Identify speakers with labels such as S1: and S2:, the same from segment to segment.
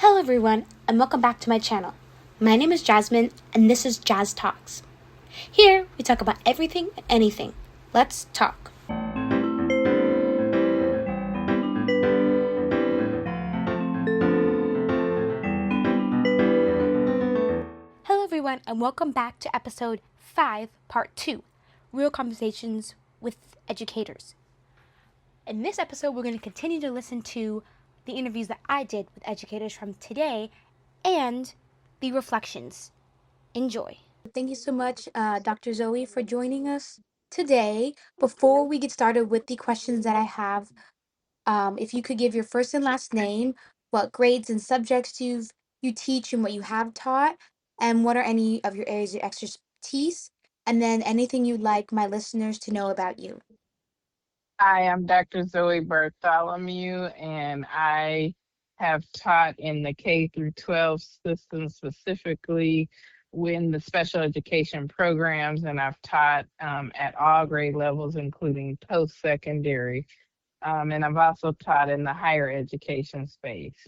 S1: Hello everyone, and welcome back to my channel. My name is Jasmine, and this is Jazz Talks. Here, we talk about everything and anything. Let's talk. Hello everyone, and welcome back to episode 5, part 2, Real Conversations with Educators. In this episode, we're going to continue to listen to the interviews that I did with educators from today and the reflections. Enjoy. Thank you so much, Dr. Zoe, for joining us today. Before we get started with the questions that I have, if you could give your first and last name, what grades and subjects you teach and what you have taught, and what are any of your areas of expertise, and then anything you'd like my listeners to know about you.
S2: Hi, I'm Dr. Zoe Bartholomew, and I have taught in the K through 12 system, specifically in the special education programs, and I've taught at all grade levels, including post-secondary, and I've also taught in the higher education space.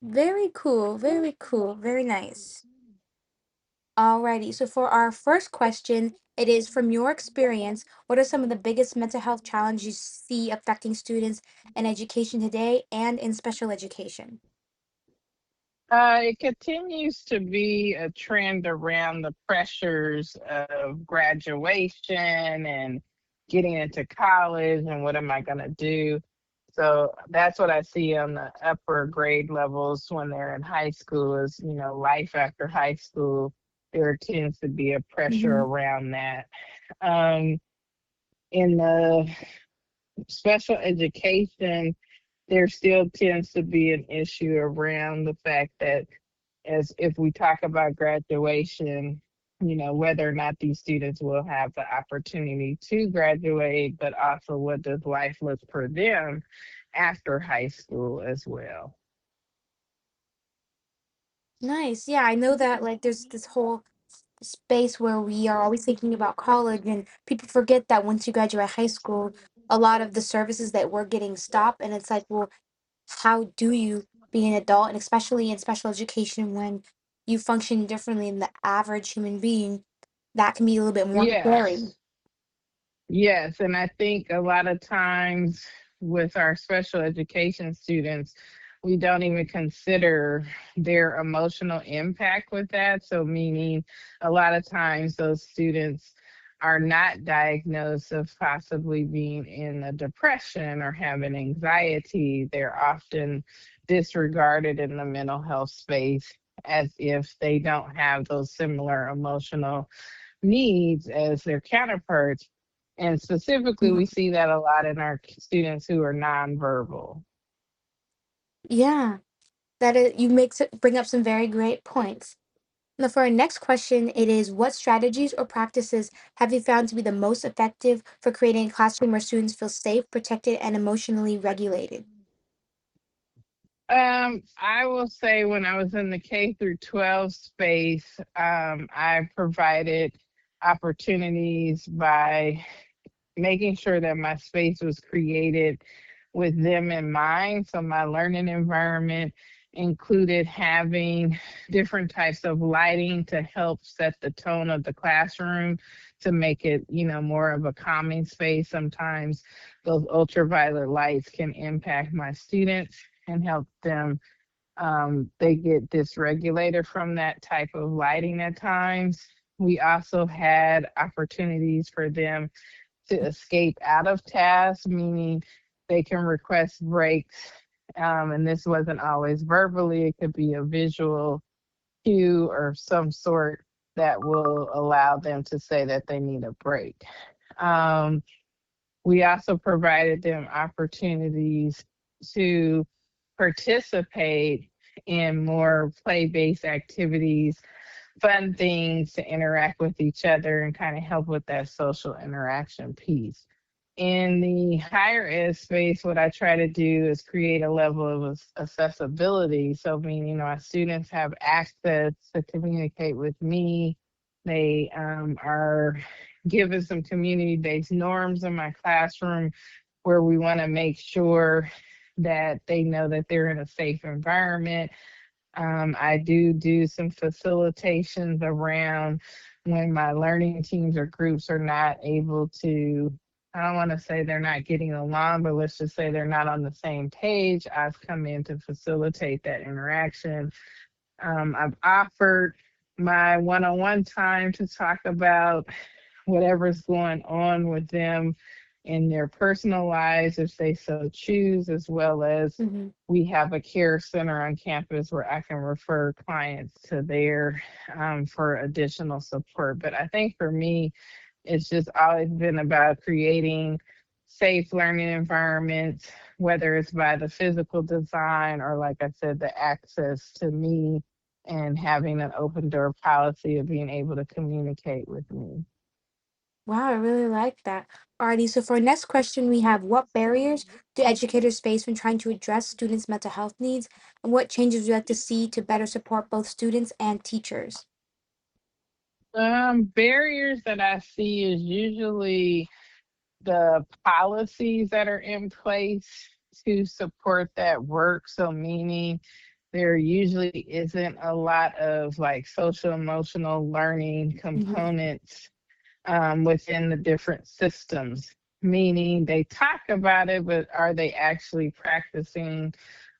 S1: Very cool, very cool, very nice. Alrighty, so for our first question, it is from your experience, what are some of the biggest mental health challenges you see affecting students in education today and in special education?
S2: It continues to be a trend around the pressures of graduation and getting into college and what am I going to do. So that's what I see on the upper grade levels when they're in high school is, life after high school. There tends to be a pressure
S1: Mm-hmm.
S2: around that. Um, in the special education, there still tends to be an issue around the fact that as if we talk about graduation, whether or not these students will have the opportunity to graduate, but also what does life look for them after high school as well.
S1: Nice. Yeah, I know that like there's this whole space where we are always thinking about college and people forget that once you graduate high school, a lot of the services that we're getting stop and it's like, well, how do you be an adult and especially in special education when you function differently than the average human being, that can be a little bit more scary.
S2: Yes. Yes, and I think a lot of times with our special education students, we don't even consider their emotional impact with that. So, meaning a lot of times those students are not diagnosed of possibly being in a depression or having anxiety. They're often disregarded in the mental health space as if they don't have those similar emotional needs as their counterparts. And specifically, we
S1: Mhm.
S2: see that a lot in our students who are nonverbal.
S1: Yeah, that is, bring up some very great points. Now, for our next question, it is what strategies or practices have you found to be the most effective for creating a classroom where students feel safe, protected, and emotionally regulated?
S2: I will say when I was in the K through 12 space, I provided opportunities by making sure that my space was created with them in mind. So my learning environment included having different types of lighting to help set the tone of the classroom to make it, more of a calming space. Sometimes those ultraviolet lights can impact my students and help them. They get dysregulated from that type of lighting at times. We also had opportunities for them to escape out of tasks, meaning they can request breaks. And this wasn't always verbally, it could be a visual cue or some sort that will allow them to say that they need a break. Um, we also provided them opportunities to participate in more play based activities, fun things to interact with each other and kind of help with that social interaction piece. In the higher ed space, what I try to do is create a level of accessibility. So, meaning our students have access to communicate with me. They are given some community based norms in my classroom where we want to make sure that they know that they're in a safe environment. I do some facilitations around when my learning teams or groups are not able to. I don't want to say they're not getting along, but let's just say they're not on the same page. I've come in to facilitate that interaction. I've offered my one on one time to talk about whatever's going on with them in their personal lives if they so choose, as well as
S1: Mm-hmm.
S2: we have a care center on campus where I can refer clients to there for additional support. But I think for me, it's just always been about creating safe learning environments, whether it's by the physical design or, like I said, the access to me and having an open door policy of being able to communicate with me.
S1: Wow, I really like that. Alrighty, so for our next question, we have what barriers do educators face when trying to address students' mental health needs, and what changes would you like to see to better support both students and teachers?
S2: Barriers that I see is usually the policies that are in place to support that work. So, meaning there usually isn't a lot of like social emotional learning
S1: Mm-hmm.
S2: components within the different systems. Meaning they talk about it, but are they actually practicing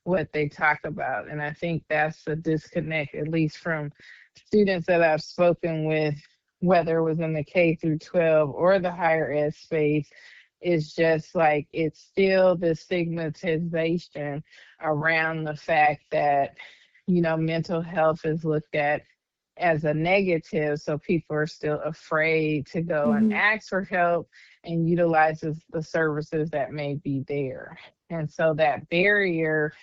S2: what they talk about? And I think that's a disconnect, at least from students that I've spoken with, whether it was in the K through 12 or the higher ed space, is just like it's still the stigmatization around the fact that, mental health is looked at as a negative. So people are still afraid to go and
S1: Mm-hmm.
S2: ask for help and utilizes the services that may be there. And so that barrier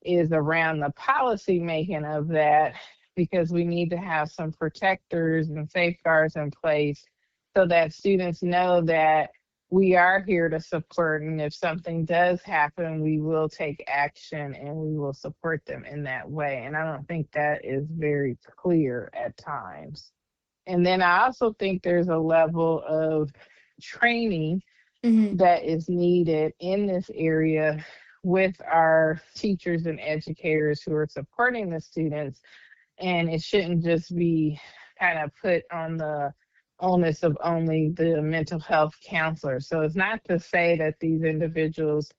S2: is around the policy making of that, because we need to have some protectors and safeguards in place so that students know that we are here to support, and if something does happen we will take action and we will support them in that way. And I don't think that is very clear at times. And then I also think there's a level of training
S1: Mm-hmm.
S2: that is needed in this area with our teachers and educators who are supporting the students. And it shouldn't just be kind of put on the onus of only the mental health counselor. So it's not to say that these individuals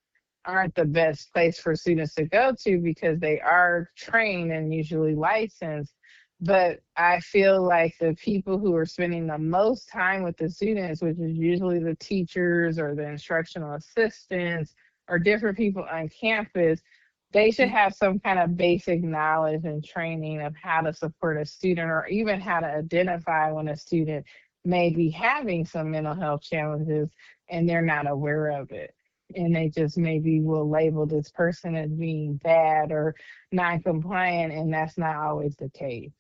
S2: aren't the best place for students to go to, because they are trained and usually licensed. But I feel like the people who are spending the most time with the students, which is usually the teachers or the instructional assistants or different people on campus, they should have some kind of basic knowledge and training of how to support a student, or even how to identify when a student may be having some mental health challenges and they're not aware of it. And they just maybe will label this person as being bad or non-compliant, and that's not always the case.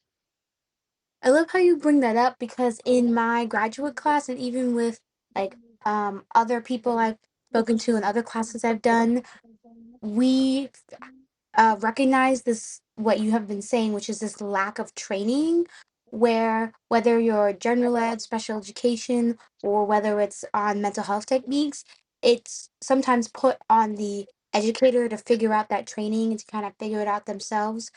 S1: I love how you bring that up because in my graduate class and even with like other people I've spoken to in other classes I've done, we recognize this what you have been saying, which is this lack of training, where whether you're general ed, special education, or whether it's on mental health techniques, it's sometimes put on the educator to figure out that training and to kind of figure it out themselves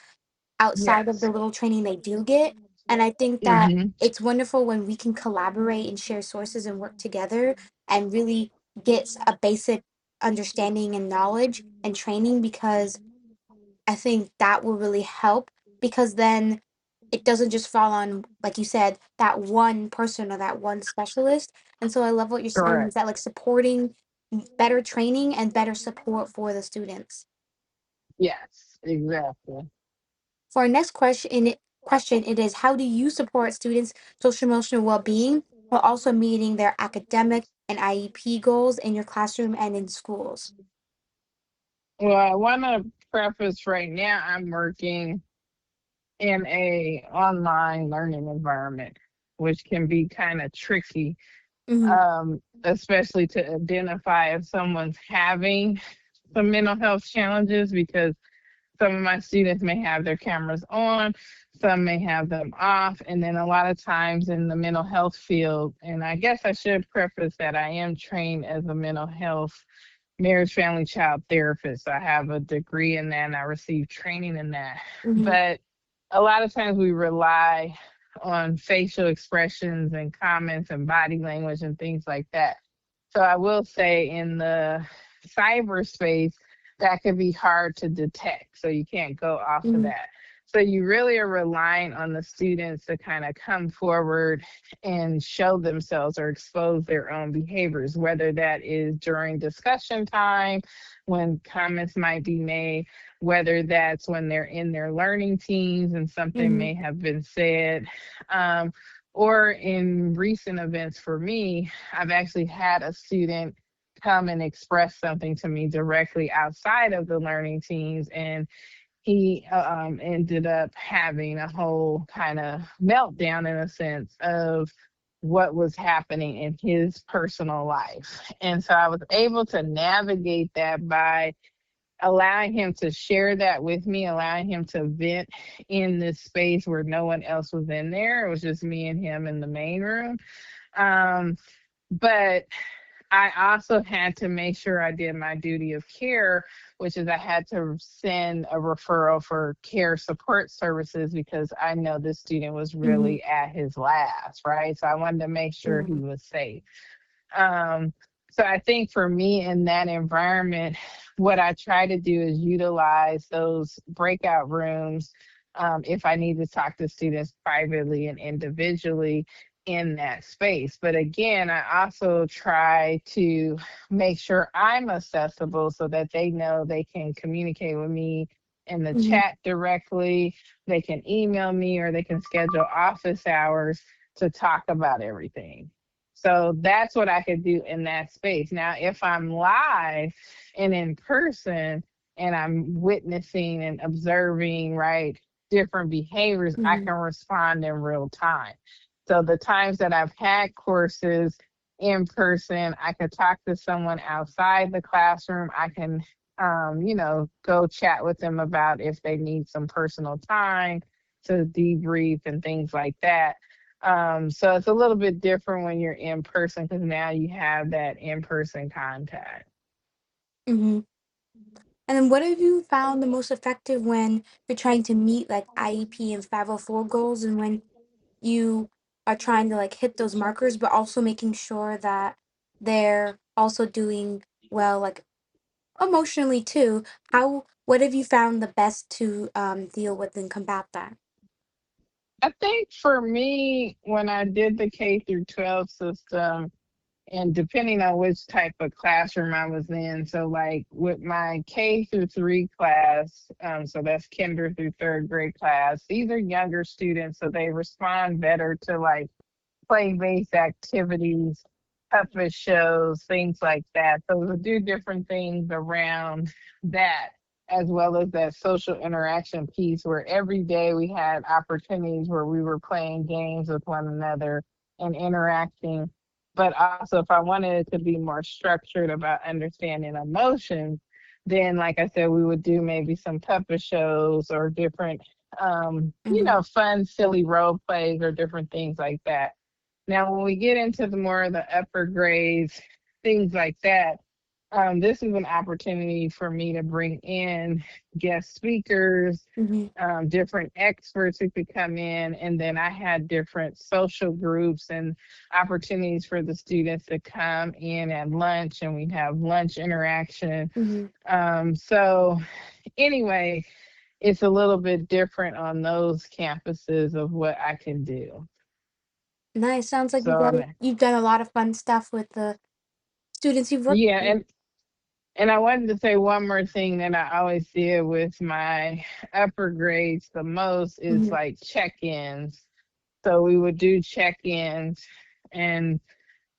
S1: outside of
S2: Yes.
S1: the little training they do get. And I think that
S2: Hmm.
S1: it's wonderful when we can collaborate and share sources and work together and really get a basic understanding and knowledge and training, because I think that will really help, because then it doesn't just fall on, like you said, that one person or that one specialist. And so I love what you're saying is
S2: Correct.
S1: that like supporting better training and better support for the students.
S2: Yes, exactly.
S1: For our next question it is, how do you support students' social emotional well-being while also meeting their academic and IEP goals in your classroom and in schools?
S2: Well, I want to preface right now, I'm working in a online learning environment, which can be kind of tricky,
S1: Mm-hmm.
S2: especially to identify if someone's having some mental health challenges, because some of my students may have their cameras on, some may have them off. And then a lot of times in the mental health field, and I guess I should preface that I am trained as a mental health marriage, family, child therapist. I have a degree in that and I received training in that.
S1: Mm-hmm.
S2: But a lot of times we rely on facial expressions and comments and body language and things like that. So I will say in the cyberspace, that could be hard to detect. So you can't go off of
S1: Mm-hmm.
S2: that. So you really are relying on the students to kind of come forward and show themselves or expose their own behaviors, whether that is during discussion time, when comments might be made, whether that's when they're in their learning teams and something
S1: Mm-hmm.
S2: may have been said. Um, or in recent events for me, I've actually had a student come and express something to me directly outside of the learning teams. And he ended up having a whole kind of meltdown in a sense of what was happening in his personal life. And so I was able to navigate that by allowing him to share that with me, allowing him to vent in this space where no one else was in there. It was just me and him in the main room. Um, but I also had to make sure I did my duty of care, which is I had to send a referral for care support services because I know this student was
S1: Mm-hmm.
S2: really at his last, right? So I wanted to make sure he
S1: Yeah.
S2: was safe. Um, so I think for me in that environment, what I try to do is utilize those breakout rooms if I need to talk to students privately and individually in that space. But again, I also try to make sure I'm accessible so that they know they can communicate with me in the
S1: Mm-hmm.
S2: chat directly. They can email me or they can schedule office hours to talk about everything. So that's what I could do in that space. Now, if I'm live and in person and I'm witnessing and observing, right, different behaviors, I
S1: Mm-hmm.
S2: can respond in real time. So the times that I've had courses in person, I could talk to someone outside the classroom. I can, go chat with them about if they need some personal time to debrief and things like that. So it's a little bit different when you're in person because now you have that in person contact.
S1: Mm-hmm. And then what have you found the most effective when you're trying to meet like IEP and 504 goals and when you are trying to like hit those markers, but also making sure that they're also doing well, like emotionally too? What have you found the best to deal with and combat that?
S2: I think for me, when I did the K through 12 system, and depending on which type of classroom I was in, so like with my K through 3 class, so that's kinder through third grade class, these are younger students, so they respond better to like play-based activities, puppet shows, things like that. So we'll do different things around that, as well as that social interaction piece where every day we had opportunities where we were playing games with one another and interacting. But also, if I wanted it to be more structured about understanding emotions, then, like I said, we would do maybe some puppet shows or different,
S1: Mm-hmm.
S2: fun, silly role plays or different things like that. Now, when we get into the more of the upper grades, things like that, this is an opportunity for me to bring in guest speakers,
S1: Mm-hmm.
S2: different experts who could come in, and then I had different social groups and opportunities for the students to come in at lunch, and we have lunch interaction.
S1: Mm-hmm.
S2: So, anyway, it's a little bit different on those campuses of what I can do.
S1: Nice. Sounds like
S2: So,
S1: you've done a lot of fun stuff with the students you've worked
S2: yeah,
S1: with.
S2: and I wanted to say one more thing that I always did with my upper grades the most is
S1: Mm-hmm.
S2: like check-ins. So we would do check-ins, and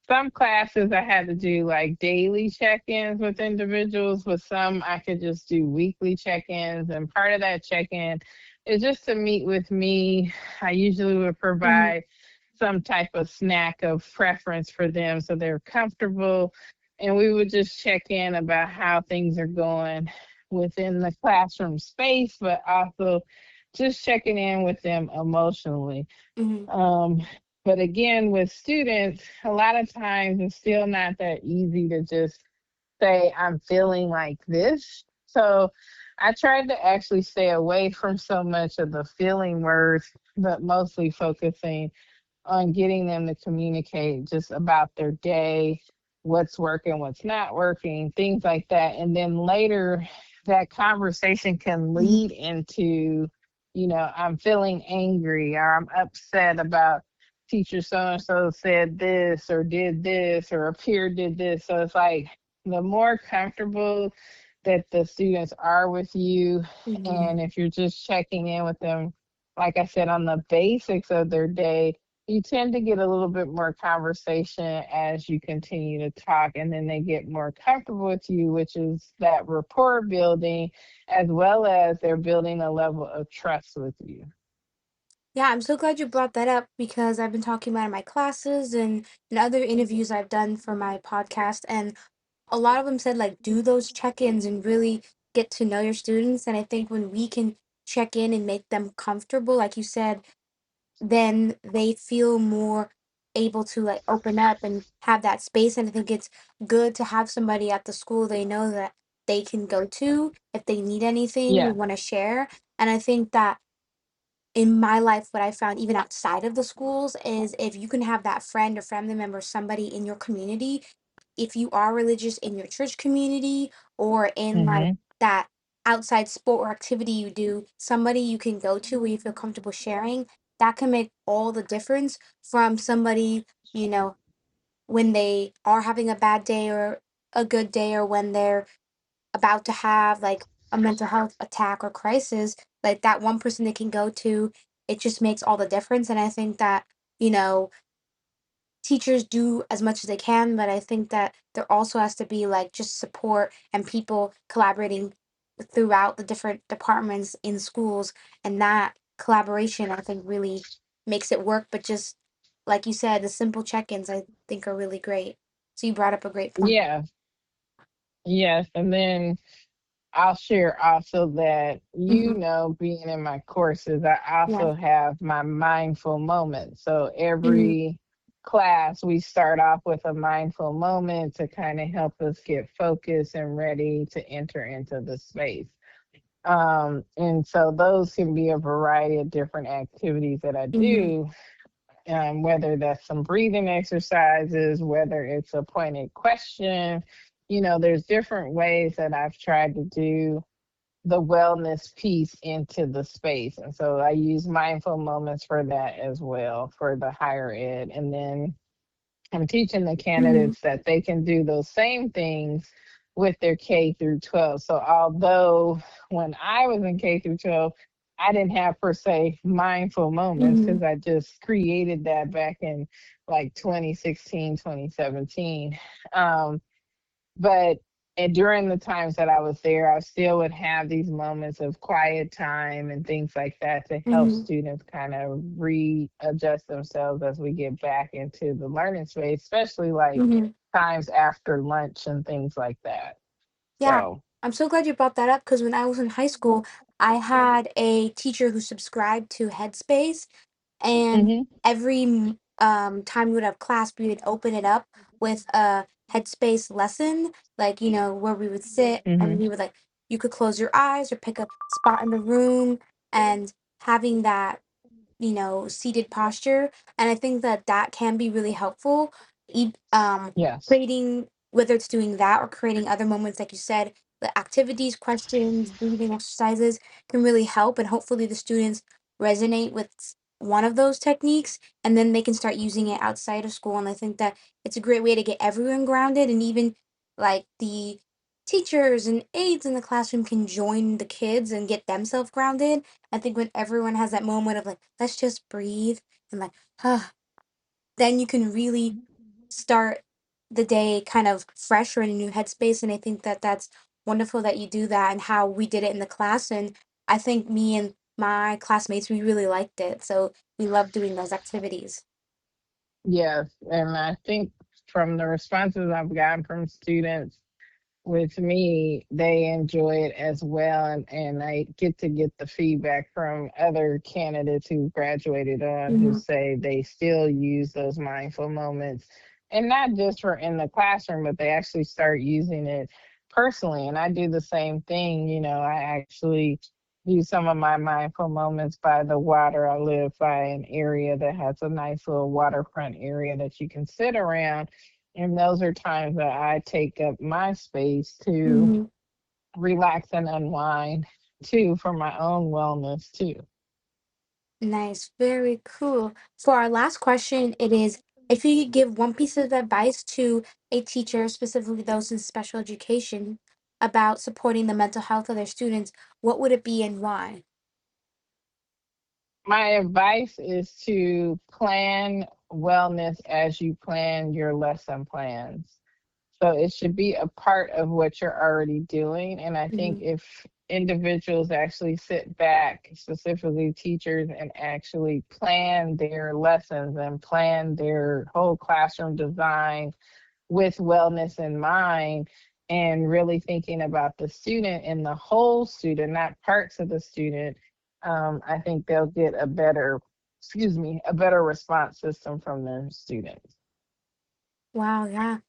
S2: some classes I had to do like daily check-ins with individuals, but some I could just do weekly check-ins. And part of that check-in is just to meet with me. I usually would
S1: Mm-hmm.
S2: provide some type of snack of preference for them so they're comfortable. And we would just check in about how things are going within the classroom space, but also just checking in with them emotionally.
S1: Mm-hmm.
S2: Um, but again, with students, a lot of times it's still not that easy to just say, I'm feeling like this. So I tried to actually stay away from so much of the feeling words, but mostly focusing on getting them to communicate just about their day, what's working, what's not working, things like that. And then later, that conversation can
S1: Mhm.
S2: lead into, I'm feeling angry or I'm upset about teacher so and so said this or did this or a peer did this. So it's like the more comfortable that the students are with you,
S1: Mhm.
S2: and if you're just checking in with them, like I said, on the basics of their day, you tend to get a little bit more conversation as you continue to talk, and then they get more comfortable with you, which is that rapport building, as well as they're building a level of trust with you.
S1: Yeah, I'm so glad you brought that up because I've been talking about it in my classes and in other interviews I've done for my podcast, and a lot of them said like do those check-ins and really get to know your students. And I think when we can check in and make them comfortable, like you said, then they feel more able to like open up and have that space. And I think it's good to have somebody at the school they know that they can go to if they need anything or
S2: Yeah.
S1: want to share. And I think that in my life, what I found even outside of the schools is if you can have that friend or family member, somebody in your community, if you are religious in your church community or in like
S2: Hmm.
S1: that outside sport or activity you do, somebody you can go to where you feel comfortable sharing, that can make all the difference from somebody, you know, when they are having a bad day or a good day or when they're about to have like a mental health attack or crisis, like that one person they can go to, it just makes all the difference. And I think that, you know, teachers do as much as they can, but I think that there also has to be like just support and people collaborating throughout the different departments in schools. And that collaboration, I think, really makes it work. But just like you said, the simple check ins, I think, are really great. So you brought up a great point.
S2: Yeah. Yes. And then I'll share also that,
S1: Hmm.
S2: being in my courses, I
S1: Yeah.
S2: also have my mindful moment. So
S1: Hmm.
S2: every class, we start off with a mindful moment to kind of help us get focused and ready to enter into the space. And so those can be a variety of different activities that I
S1: Hmm.
S2: do, whether that's some breathing exercises, whether it's a pointed question. There's different ways that I've tried to do the wellness piece into the space. And so I use mindful moments for that as well for the higher ed. And then I'm teaching the
S1: Hmm.
S2: candidates that they can do those same things with their K through 12. So although when I was in K through 12, I didn't have per se mindful moments
S1: Hmm.
S2: because I just created that back in like 2016, 2017. But and during the times that I was there, I still would have these moments of quiet time and things like that to help
S1: Hmm.
S2: students kind of readjust themselves as we get back into the learning space, especially like
S1: Hmm.
S2: times after lunch and things like that.
S1: Yeah,
S2: So,
S1: I'm so glad you brought that up because when I was in high school, I had a teacher who subscribed to Headspace, and
S2: hmm.
S1: every time we would have class, we would open it up with a Headspace lesson, like where we would sit and
S2: Hmm.
S1: we would like you could close your eyes or pick a spot in the room, and having that seated posture. And I think that that can be really helpful.
S2: Yes.
S1: Creating, whether it's doing that or creating other moments, like you said, the activities, questions, breathing exercises can really help. And hopefully the students resonate with one of those techniques and then they can start using it outside of school. And I think that it's a great way to get everyone grounded, and even like the teachers and aides in the classroom can join the kids and get themselves grounded. I think when everyone has that moment of like, let's just breathe and like, then you can really start the day kind of fresh or in a new headspace. And I think that that's wonderful that you do that and how we did it in the class. And I think me and my classmates, we really liked it. So we love doing those activities.
S2: Yes. And I think from the responses I've gotten from students, with me, they enjoy it as well. And I get the feedback from other candidates who graduated on who
S1: Hmm.
S2: say they still use those mindful moments and not just for in the classroom, but they actually start using it personally. And I do the same thing. I actually do some of my mindful moments by the water. I live by an area that has a nice little waterfront area that you can sit around. And those are times that I take up my space to
S1: Mhm.
S2: relax and unwind too, for my own wellness too.
S1: Nice, very cool. For our last question, it is if you could give one piece of advice to a teacher, specifically those in special education, about supporting the mental health of their students, what would it be and why?
S2: My advice is to plan wellness as you plan your lesson plans. So it should be a part of what you're already doing. And I think
S1: Mhm.
S2: if individuals actually sit back, specifically teachers, and actually plan their lessons and plan their whole classroom design with wellness in mind, and really thinking about the student and the whole student, not parts of the student, I think they'll get a better response system from their students.
S1: Wow, yeah.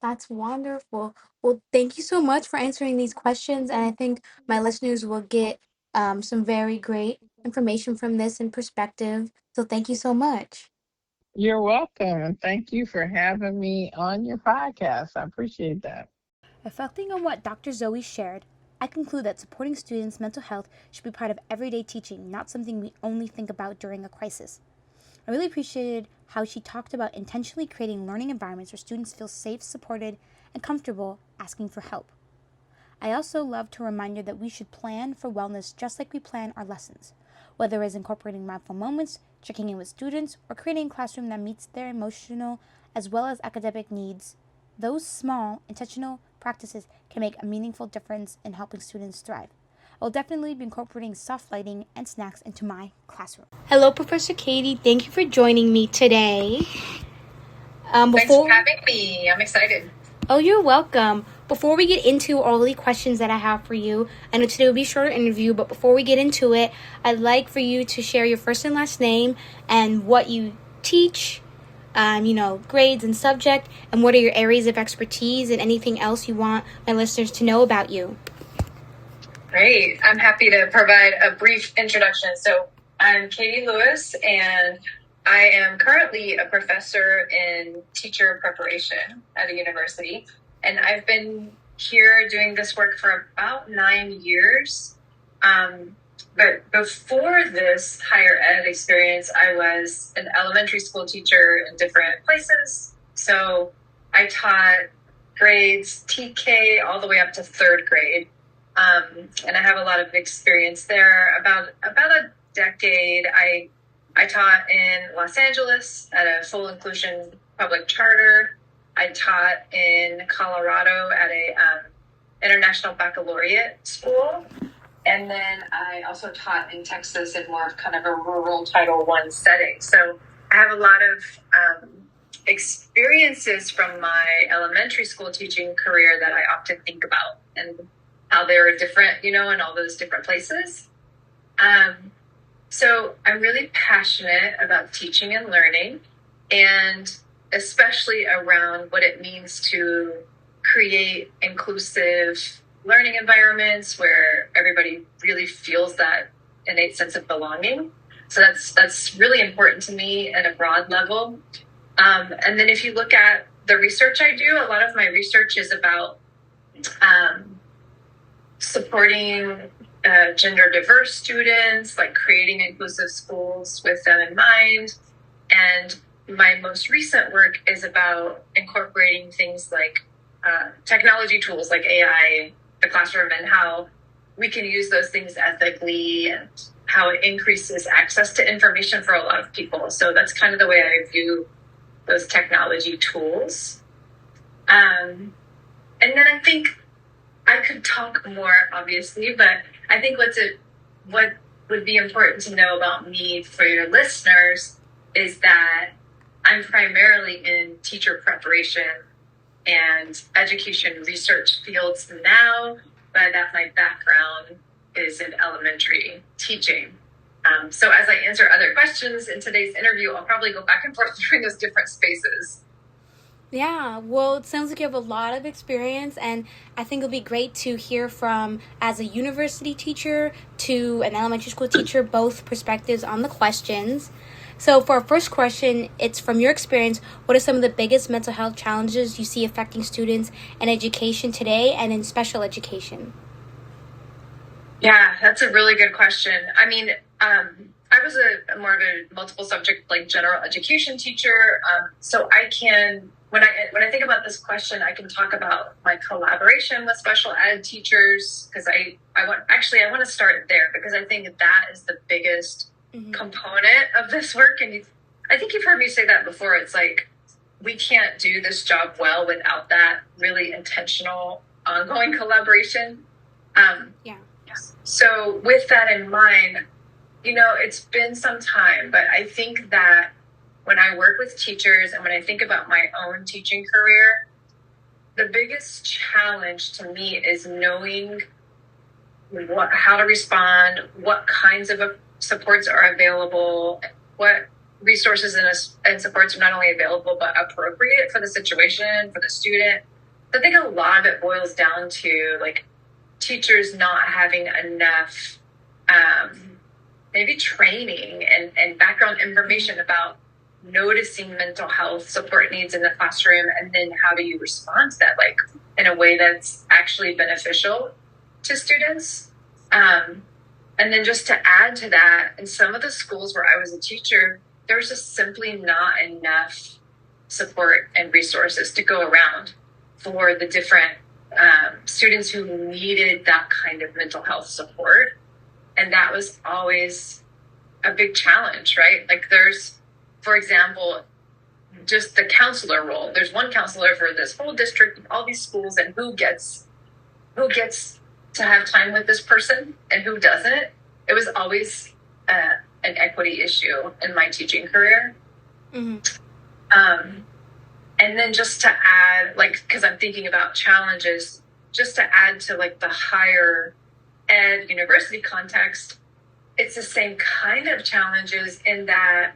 S1: That's wonderful. Well, thank you so much for answering these questions. And I think my listeners will get some very great information from this and perspective. So thank you so much.
S2: You're welcome, and thank you for having me on your podcast. I appreciate that.
S1: Reflecting on what Dr. Zoe shared, I conclude that supporting students' mental health should be part of everyday teaching, not something we only think about during a crisis. I really appreciated how she talked about intentionally creating learning environments where students feel safe, supported, and comfortable asking for help. I also loved her reminder that we should plan for wellness just like we plan our lessons, whether it's incorporating mindful moments, checking in with students, or creating a classroom that meets their emotional as well as academic needs. Those small, intentional practices can make a meaningful difference in helping students thrive. I will definitely be incorporating soft lighting and snacks into my classroom. Hello, Professor Katie. Thank you for joining me today.
S3: Thanks for having me. I'm excited.
S1: Oh, you're welcome. Before we get into all the questions that I have for you, I know today will be a shorter interview, but before we get into it, I'd like for you to share your first and last name and what you teach, grades and subject, and what are your areas of expertise and anything else you want my listeners to know about you.
S3: Great. I'm happy to provide a brief introduction. So I'm Katie Lewis, and I am currently a professor in teacher preparation at a university. And I've been here doing this work for about 9 years. But before this higher ed experience, I was an elementary school teacher in different places. So I taught grades TK all the way up to third grade. And I have a lot of experience there. About a decade, I taught in Los Angeles at a full inclusion public charter. I taught in Colorado at a international baccalaureate school. And then I also taught in Texas in more of kind of a rural Title I setting. So I have a lot of experiences from my elementary school teaching career that I often think about, and how they were different, in all those different places. So I'm really passionate about teaching and learning, and especially around what it means to create inclusive learning environments where everybody really feels that innate sense of belonging. So that's really important to me at a broad level. And then if you look at the research I do, a lot of my research is about supporting gender diverse students, like creating inclusive schools with them in mind. And my most recent work is about incorporating things like technology tools like AI, the classroom, and how we can use those things ethically, and how it increases access to information for a lot of people. So that's kind of the way I view those technology tools. And then I think I could talk more, obviously, but I think what would be important to know about me for your listeners is that I'm primarily in teacher preparation and education research fields now, but that my background is in elementary teaching. So as I answer other questions in today's interview, I'll probably go back and forth between those different spaces.
S1: Yeah, well, it sounds like you have a lot of experience, and I think it'll be great to hear from, as a university teacher to an elementary school teacher, both perspectives on the questions. So, for our first question, it's from your experience, what are some of the biggest mental health challenges you see affecting students in education today and in special education?
S3: Yeah, that's a really good question. I mean, I was a more of a multiple subject, like general education teacher. So I can, when I think about this question, I can talk about my collaboration with special ed teachers, because I want to start there, because I think that is the biggest component of this work. And I think you've heard me say that before. It's like, we can't do this job well without that really intentional, ongoing collaboration.
S1: Yeah.
S3: So with that in mind, it's been some time, but I think that when I work with teachers and when I think about my own teaching career, the biggest challenge to me is knowing how to respond, what kinds of supports are available, what resources and supports are not only available but appropriate for the situation, for the student. I think a lot of it boils down to like teachers not having enough maybe training and background information about noticing mental health support needs in the classroom, and then how do you respond to that, like in a way that's actually beneficial to students. And then just to add to that, in some of the schools where I was a teacher, there was just simply not enough support and resources to go around for the different students who needed that kind of mental health support. And that was always a big challenge, right? Like there's, for example, just the counselor role. There's one counselor for this whole district, all these schools, and who gets to have time with this person and who doesn't. It was always an equity issue in my teaching career. Mm-hmm. And then just to add, like, because I'm thinking about challenges, just to add to like the higher ed university context, it's the same kind of challenges in that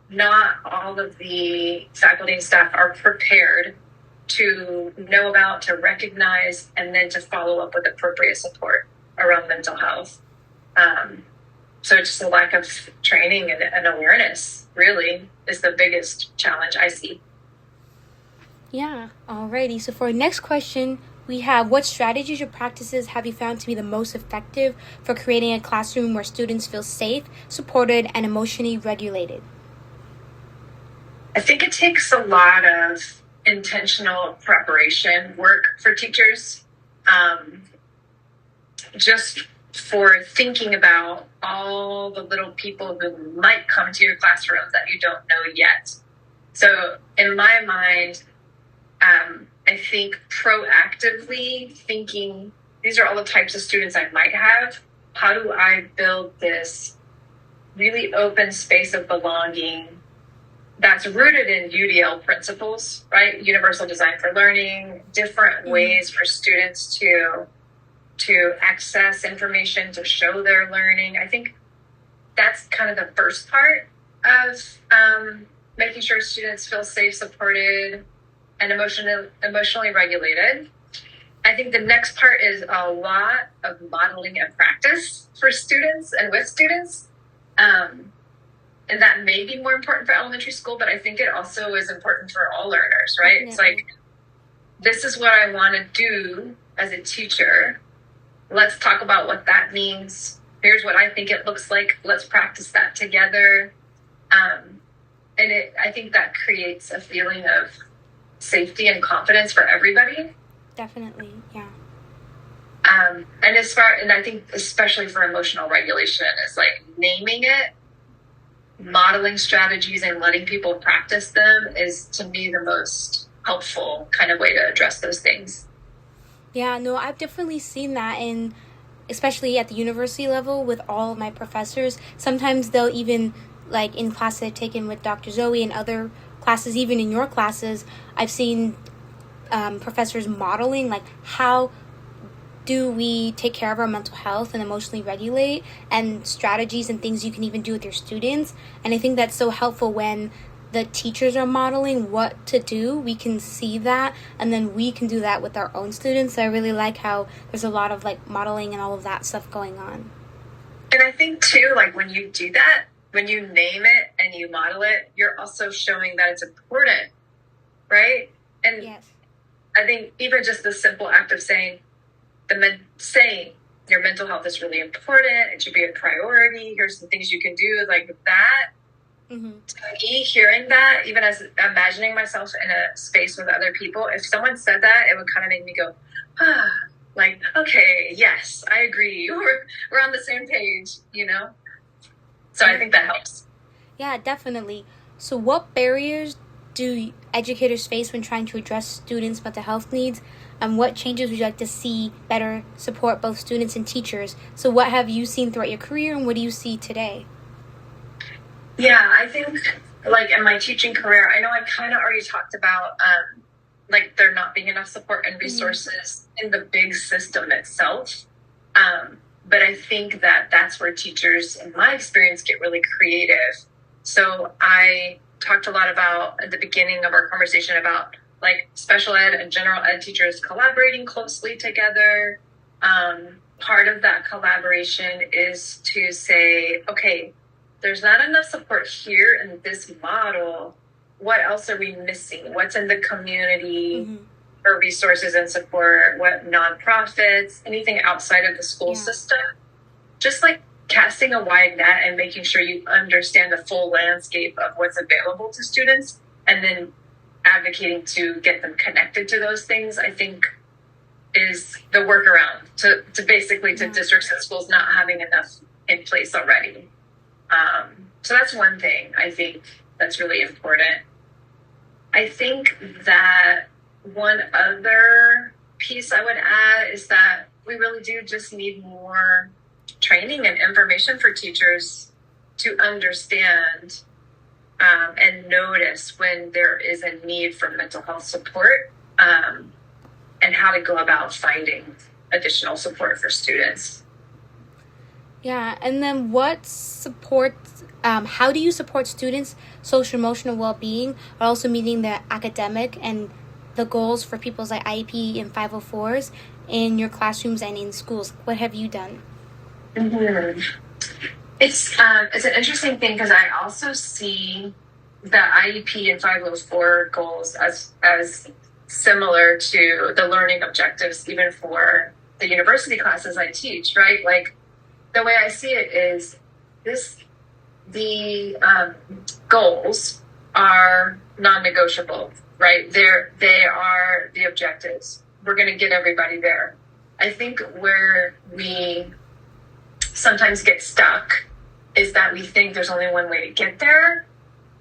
S3: not all of the faculty and staff are prepared to know about, to recognize, and then to follow up with appropriate support around mental health. So just a lack of training and awareness really is the biggest challenge I see.
S1: Yeah, alrighty. So for our next question, we have, what strategies or practices have you found to be the most effective for creating a classroom where students feel safe, supported, and emotionally regulated?
S3: I think it takes a lot of intentional preparation work for teachers, just for thinking about all the little people who might come to your classroom that you don't know yet. So in my mind, I think proactively thinking, these are all the types of students I might have. How do I build this really open space of belonging that's rooted in UDL principles, right? Universal design for learning, different ways for students to access information, to show their learning. I think that's kind of the first part of making sure students feel safe, supported, and emotionally regulated. I think the next part is a lot of modeling and practice for students and with students. And that may be more important for elementary school, but I think it also is important for all learners, right? Yeah. It's like, this is what I want to do as a teacher. Let's talk about what that means. Here's what I think it looks like. Let's practice that together. And I think that creates a feeling of safety and confidence for everybody.
S1: Definitely, yeah.
S3: And I think especially for emotional regulation, is like naming it, modeling strategies, and letting people practice them is, to me, the most helpful kind of way to address those things.
S1: Yeah, no, I've definitely seen that, in especially at the university level with all of my professors. Sometimes they'll even, like in classes I've taken with Dr. Zoe and other classes, even in your classes, I've seen professors modeling, like, how do we take care of our mental health and emotionally regulate, and strategies and things you can even do with your students. And I think that's so helpful when the teachers are modeling what to do, we can see that, and then we can do that with our own students. So I really like how there's a lot of like modeling and all of that stuff going on.
S3: And I think too, like when you do that, when you name it and you model it, you're also showing that it's important, right? And
S1: Yes.
S3: I think even just the simple act of saying your mental health is really important, it should be a priority, here's the things you can do, like that.
S1: Mm-hmm.
S3: To me, hearing that, even as imagining myself in a space with other people, if someone said that, it would kind of make me go, like, okay, yes, I agree. We're on the same page, you know? So I think that helps.
S1: Yeah, definitely. So what barriers do educators face when trying to address students' mental health needs? And what changes would you like to see better support both students and teachers? So what have you seen throughout your career, and what do you see today?
S3: Yeah, I think, like, in my teaching career, I know I kind of already talked about, like, there not being enough support and resources in the big system itself. But I think that that's where teachers, in my experience, get really creative. So I talked a lot about, at the beginning of our conversation, about, like, special ed and general ed teachers collaborating closely together. Part of that collaboration is to say, okay, there's not enough support here in this model. What else are we missing? What's in the community for resources and support? What nonprofits, anything outside of the school system? Just like casting a wide net and making sure you understand the full landscape of what's available to students, and then advocating to get them connected to those things, I think is the workaround to basically to districts and schools not having enough in place already. So that's one thing I think that's really important. I think that one other piece I would add is that we really do just need more training and information for teachers to understand and notice when there is a need for mental health support, and how to go about finding additional support for students.
S1: Yeah, and then how do you support students' social emotional well-being, but also meeting the academic and the goals for people's like IEP and 504s in your classrooms and in schools? What have you done?
S3: Mm-hmm. It's an interesting thing because I also see the IEP and 504 goals as similar to the learning objectives even for the university classes I teach, right? Like, the way I see it is the goals are non-negotiable, right? They are the objectives. We're going to get everybody there. I think where we sometimes get stuck is that we think there's only one way to get there.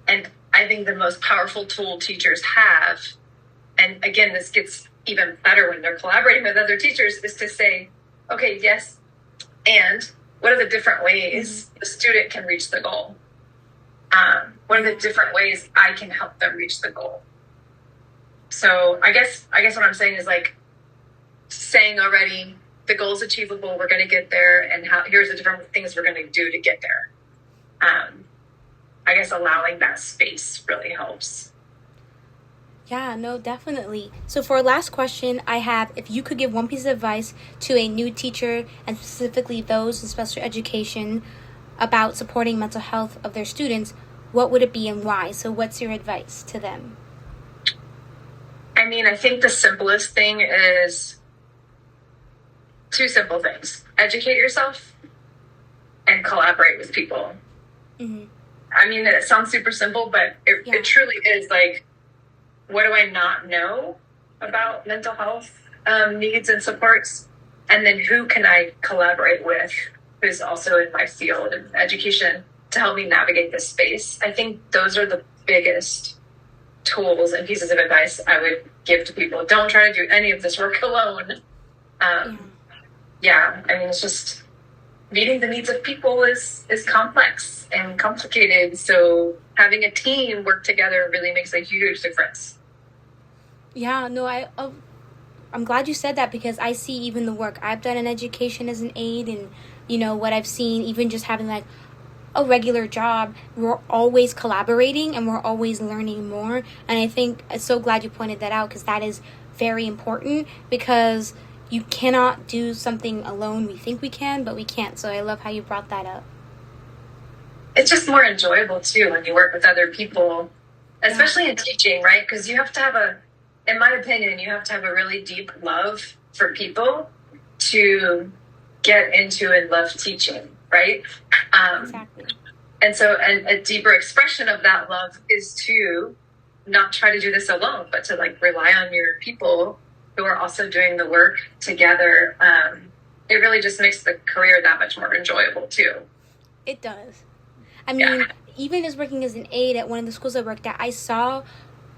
S3: And I think the most powerful tool teachers have, and again, this gets even better when they're collaborating with other teachers, is to say, okay, yes, and what are the different ways the student can reach the goal? What are the different ways I can help them reach the goal? So I guess what I'm saying is, like, saying already the goal is achievable, we're going to get there, and here's the different things we're going to do to get there. I guess allowing that space really helps.
S1: Yeah, no, definitely. So for our last question, I have, if you could give one piece of advice to a new teacher, and specifically those in special education, about supporting mental health of their students, what would it be and why? So what's your advice to them?
S3: I mean, I think the simplest thing is two simple things. Educate yourself and collaborate with people. Mm-hmm. I mean, it sounds super simple, but it truly is, like, what do I not know about mental health needs and supports? And then who can I collaborate with who's also in my field of education to help me navigate this space? I think those are the biggest tools and pieces of advice I would give to people. Don't try to do any of this work alone. I mean, it's just meeting the needs of people is complex and complicated. So having a team work together really makes a huge difference.
S1: Yeah, no, I'm glad you said that, because I see even the work I've done in education as an aide, and, you know, what I've seen, even just having, like, a regular job, we're always collaborating and we're always learning more. And I think I'm so glad you pointed that out, because that is very important, because you cannot do something alone. We think we can, but we can't. So I love how you brought that up.
S3: It's just more enjoyable too when you work with other people, especially in teaching, right? Because you have to have in my opinion, you have to have a really deep love for people to get into and love teaching, right?
S1: Exactly.
S3: And so a deeper expression of that love is to not try to do this alone, but to like rely on your people who are also doing the work together. It really just makes the career that much more enjoyable too.
S1: It does. I mean, even as working as an aide at one of the schools I worked at, I saw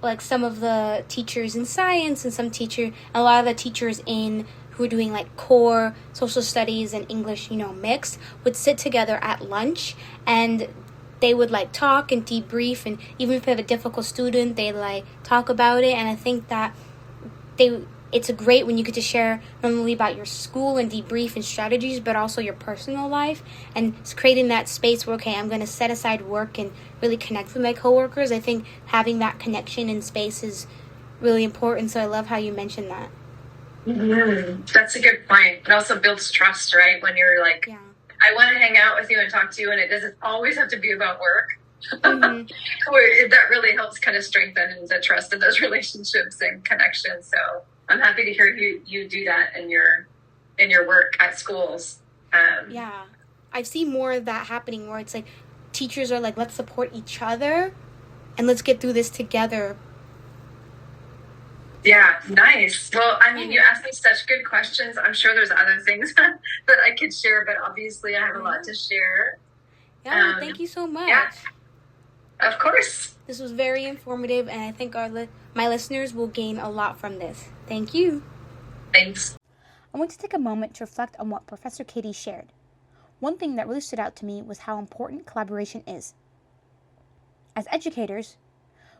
S1: like some of the teachers in science and a lot of the teachers in who were doing like core social studies and English, mix, would sit together at lunch, and they would like talk and debrief, and even if they have a difficult student, they like talk about it. And I think that it's a great when you get to share not only about your school and debrief and strategies, but also your personal life, and it's creating that space where, okay, I'm going to set aside work and really connect with my coworkers. I think having that connection in space is really important. So I love how you mentioned that.
S3: Mm-hmm. That's a good point. It also builds trust, right? When you're like, I want to hang out with you and talk to you, and it doesn't always have to be about work. Mm-hmm. That really helps kind of strengthen the trust in those relationships and connections. So I'm happy to hear you do that in your work at schools.
S1: I've seen more of that happening, where it's like teachers are like, let's support each other and let's get through this together.
S3: Yeah, nice. Well, I mean, you asked me such good questions. I'm sure there's other things that I could share, but obviously I have a lot to share.
S1: Yeah, thank you so much.
S3: Yeah, of course.
S1: This was very informative, and I think my listeners will gain a lot from this. Thank you.
S3: Thanks.
S1: I want to take a moment to reflect on what Professor Katie shared. One thing that really stood out to me was how important collaboration is. As educators,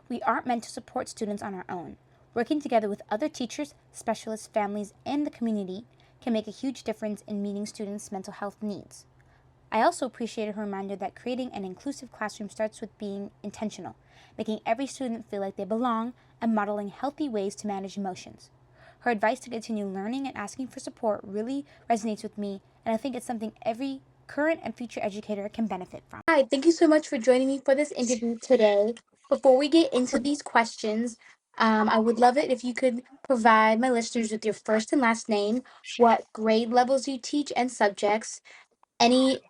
S1: we aren't meant to support students on our own. Working together with other teachers, specialists, families, and the community can make a huge difference in meeting students' mental health needs. I also appreciated her reminder that creating an inclusive classroom starts with being intentional, making every student feel like they belong, and modeling healthy ways to manage emotions. Her advice to continue learning and asking for support really resonates with me, and I think it's something every current and future educator can benefit from. Hi, thank you so much for joining me for this interview today. Before we get into these questions, I would love it if you could provide my listeners with your first and last name, what grade levels you teach and subjects, any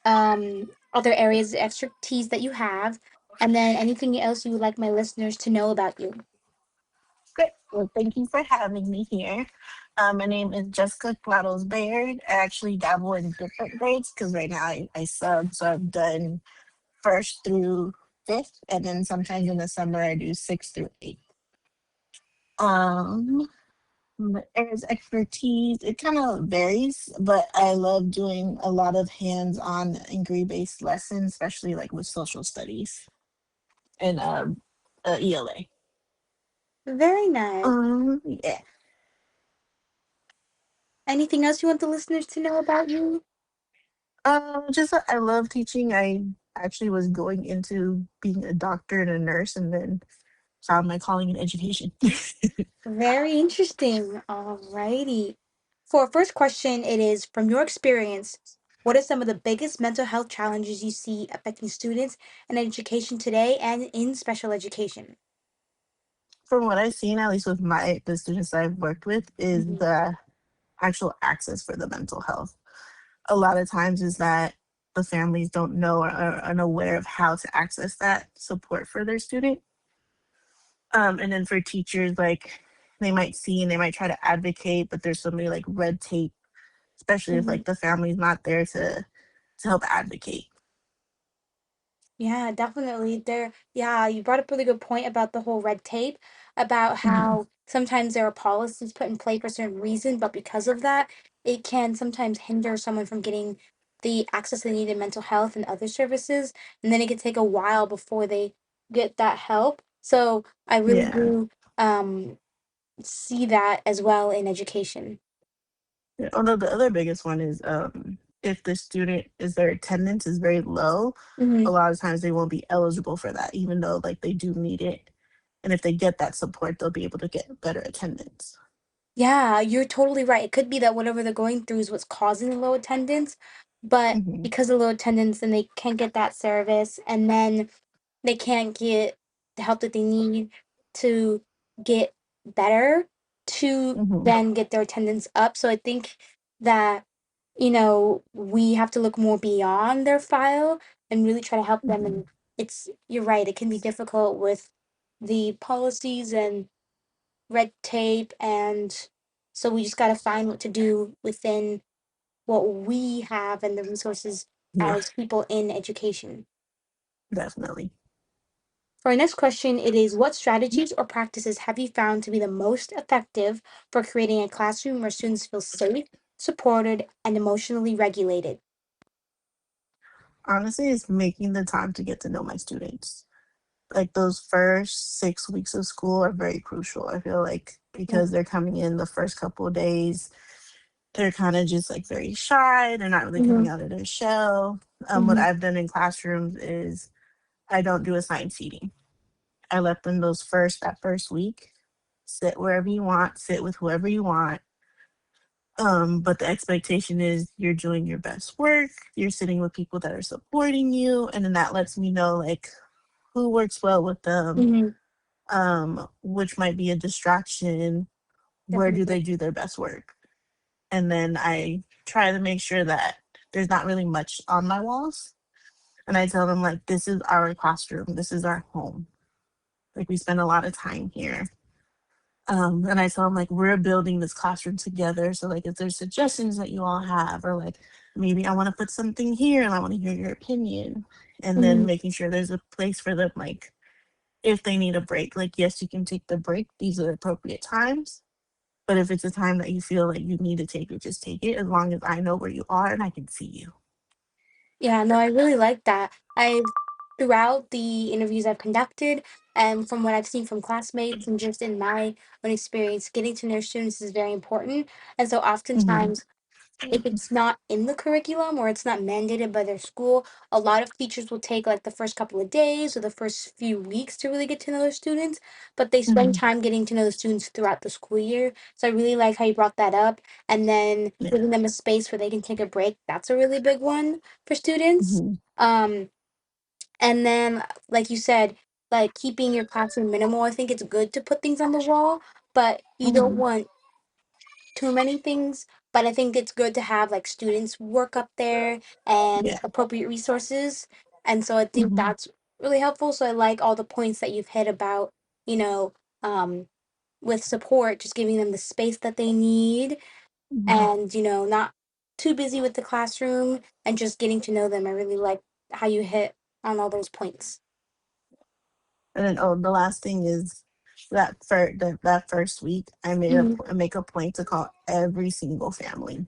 S1: other areas of expertise that you have, and then anything else you would like my listeners to know about you.
S4: Great. Well, thank you for having me here. My name is Jessica Clados Baird. I actually dabble in different grades because right now I sub, so I've done first through fifth, and then sometimes in the summer I do sixth through eighth. My areas of expertise, it kind of varies, but I love doing a lot of hands-on and grade-based lessons, especially like with social studies and ELA.
S1: Very nice.
S4: Yeah.
S1: Anything else you want the listeners to know about you?
S4: Just I love teaching. I actually was going into being a doctor and a nurse, and then found my calling in education.
S1: Very interesting. Alrighty. For our first question, it is, from your experience, what are some of the biggest mental health challenges you see affecting students in education today and in special education?
S4: From what I've seen, at least with the students that I've worked with, is the actual access for the mental health. A lot of times is that the families don't know or are unaware of how to access that support for their student. And then for teachers, like they might see and they might try to advocate, but there's so many like red tape, especially if like the family's not there to help advocate.
S1: Yeah, definitely. You brought up a really good point about the whole red tape, about how sometimes there are policies put in play for a certain reason, but because of that, it can sometimes hinder someone from getting the access they need in mental health and other services, and then it can take a while before they get that help. So I really
S4: Yeah.
S1: do see that as well in education.
S4: Although the other biggest one is if the student is their attendance is very low,
S1: Hmm.
S4: a lot of times they won't be eligible for that, even though like they do need it. And if they get that support, they'll be able to get better attendance.
S1: Yeah, you're totally right. It could be that whatever they're going through is what's causing the low attendance, but
S4: Hmm.
S1: because of low attendance, then they can't get that service, and then they can't get the help that they need to get better to
S4: Hmm.
S1: then get their attendance up. So I think that, we have to look more beyond their file and really try to help them.
S4: Hmm.
S1: And you're right, it can be difficult with the policies and red tape. And so we just got to find what to do within what we have and the resources
S4: Yeah,
S1: as people in education.
S4: definitely.
S1: For our next question, it is, what strategies or practices have you found to be the most effective for creating a classroom where students feel safe, supported, and emotionally regulated?
S4: Honestly, it's making the time to get to know my students. Like those first 6 weeks of school are very crucial. I feel like because they're coming in the first couple of days, they're kind of just like very shy. They're not really
S1: Mm-hmm.
S4: coming out of their shell. What
S1: Mm-hmm.
S4: I've done in classrooms is I don't do assigned seating. I let them that first week sit wherever you want, sit with whoever you want. But the expectation is you're doing your best work, you're sitting with people that are supporting you, and then that lets me know like who works well with them,
S1: Mm-hmm.
S4: which might be a distraction, where do
S1: Definitely.
S4: they do their best work. And then I try to make sure that there's not really much on my walls. And I tell them like this is our classroom, this is our home. Like we spend a lot of time here. And I tell them like we're building this classroom together. So like if there's suggestions that you all have, or like maybe I want to put something here and I want to hear your opinion. And then
S1: Mm-hmm.
S4: making sure there's a place for them, like if they need a break, like yes, you can take the break. These are the appropriate times. But if it's a time that you feel like you need to take it, just take it as long as I know where you are and I can see you.
S1: Yeah, no, I really like that. Throughout the interviews I've conducted, and from what I've seen from classmates and just in my own experience, getting to know students is very important. And so
S4: Hmm.
S1: oftentimes, if it's not in the curriculum or it's not mandated by their school, a lot of teachers will take like the first couple of days or the first few weeks to really get to know their students, but they spend
S4: Hmm.
S1: time getting to know the students throughout the school year. So I really like how you brought that up. And then
S4: Yeah.
S1: giving them a space where they can take a break, that's a really big one for students.
S4: Hmm.
S1: Um, and then, like you said, like keeping your classroom minimal, I think it's good to put things on the wall, but you don't
S4: Hmm.
S1: want too many things. But I think it's good to have like students work up there and
S4: Yeah.
S1: appropriate resources. And so I think
S4: Hmm.
S1: that's really helpful. So I like all the points that you've hit about, you know, um, with support, just giving them the space that they need
S4: Hmm.
S1: and, not too busy with the classroom and just getting to know them. I really like how you hit on all those points.
S4: And then the last thing is that first week
S1: Mhm.
S4: I make a point to call every single family.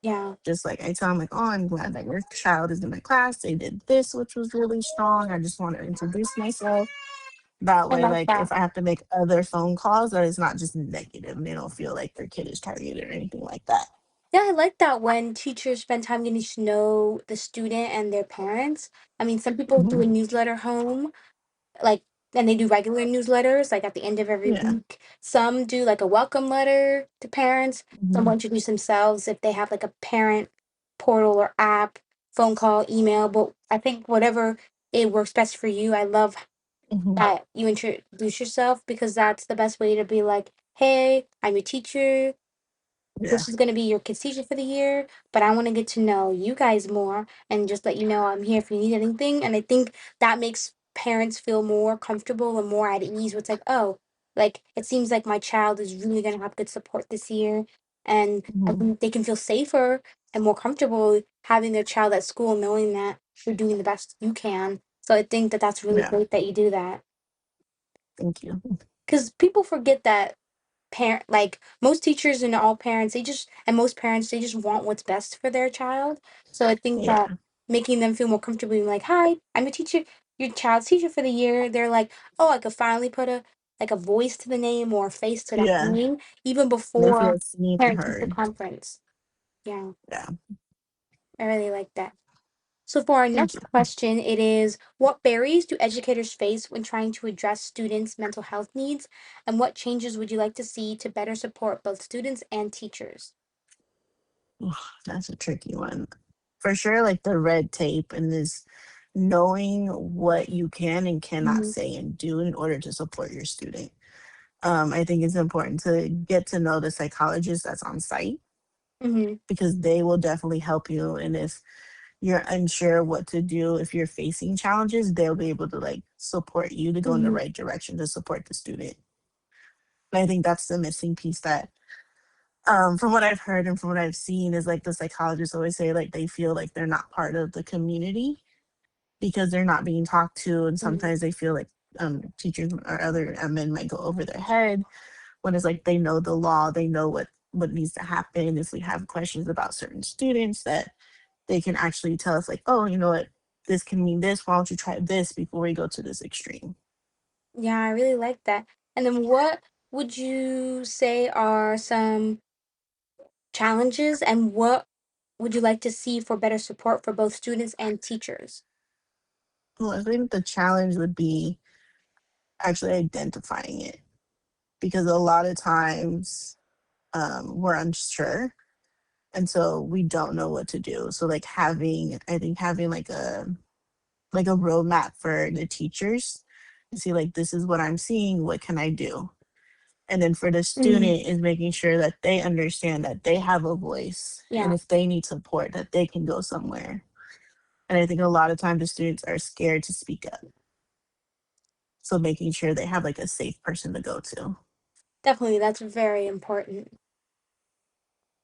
S1: Yeah,
S4: Just like I tell them like, oh, I'm glad that your child is in my class. They did this, which was really strong. I just want to introduce myself. That
S1: I
S4: way,
S1: like
S4: like
S1: that.
S4: if I have to make other phone calls, that is not just negative. And they don't feel like their kid is targeted or anything like that.
S1: Yeah, I like that when teachers spend time getting to know the student and their parents. I mean, some people do
S4: Hmm.
S1: a newsletter home, like, and they do regular newsletters, like at the end of every
S4: Yeah.
S1: week. Some do like a welcome letter to parents. Some
S4: Hmm.
S1: will introduce themselves if they have like a parent portal or app, phone call, email. But I think whatever it works best for you. I love
S4: Hmm.
S1: that you introduce yourself because that's the best way to be like, hey, I'm your teacher.
S4: Yeah.
S1: This is going to be your kids teacher for the year, but I want to get to know you guys more and just let you know I'm here if you need anything. And I think that makes parents feel more comfortable and more at ease. It's like, oh, like it seems like my child is really going to have good support this year. And I
S4: Hmm.
S1: think they can feel safer and more comfortable having their child at school, knowing that you're doing the best you can. So I think that that's really
S4: Yeah.
S1: great that you do that.
S4: Thank you.
S1: Because people forget that parent like most teachers and all parents most parents they just want what's best for their child. So I think that
S4: Yeah.
S1: making them feel more comfortable being like, hi, I'm a teacher, your child's teacher for the year, they're like, oh, I could finally put a voice to the name or a face to that
S4: Yeah.
S1: name even
S4: They
S1: before
S4: feel seen and
S1: parent teacher
S4: heard.
S1: conference. Yeah.
S4: Yeah.
S1: I really like that. So for our
S4: Thank
S1: next
S4: you.
S1: question, it is what barriers do educators face when trying to address students' mental health needs, and what changes would you like to see to better support both students and teachers?
S4: That's a tricky one. For sure, like the red tape and this knowing what you can and cannot
S1: Mm-hmm.
S4: say and do in order to support your student. I think it's important to get to know the psychologist that's on site
S1: Mm-hmm.
S4: because they will definitely help you. And if you're unsure what to do, if you're facing challenges, they'll be able to like support you to go in the
S1: Mm-hmm.
S4: right direction to support the student. And I think that's the missing piece that from what I've heard and from what I've seen is like the psychologists always say like they feel like they're not part of the community because they're not being talked to, and
S1: Mm-hmm.
S4: sometimes they feel like teachers or other men might go over their head when it's like they know the law, they know what needs to happen. If we have questions about certain students, that they can actually tell us like, oh, you know what, this can mean this. Why don't you try this before we go to this extreme?
S1: Yeah, I really like that. And then what would you say are some challenges, and what would you like to see for better support for both students and teachers?
S4: Well, I think the challenge would be actually identifying it because a lot of times we're unsure and so we don't know what to do. So like having, I think having like a roadmap for the teachers to see like this is what I'm seeing, what can I do? And then for the
S1: Mm-hmm.
S4: student is making sure that they understand that they have a voice and
S1: Yeah,
S4: if they need support that they can go somewhere. And I think a lot of times the students are scared to speak up. So making sure they have like a safe person to go to.
S1: definitely. That's very important.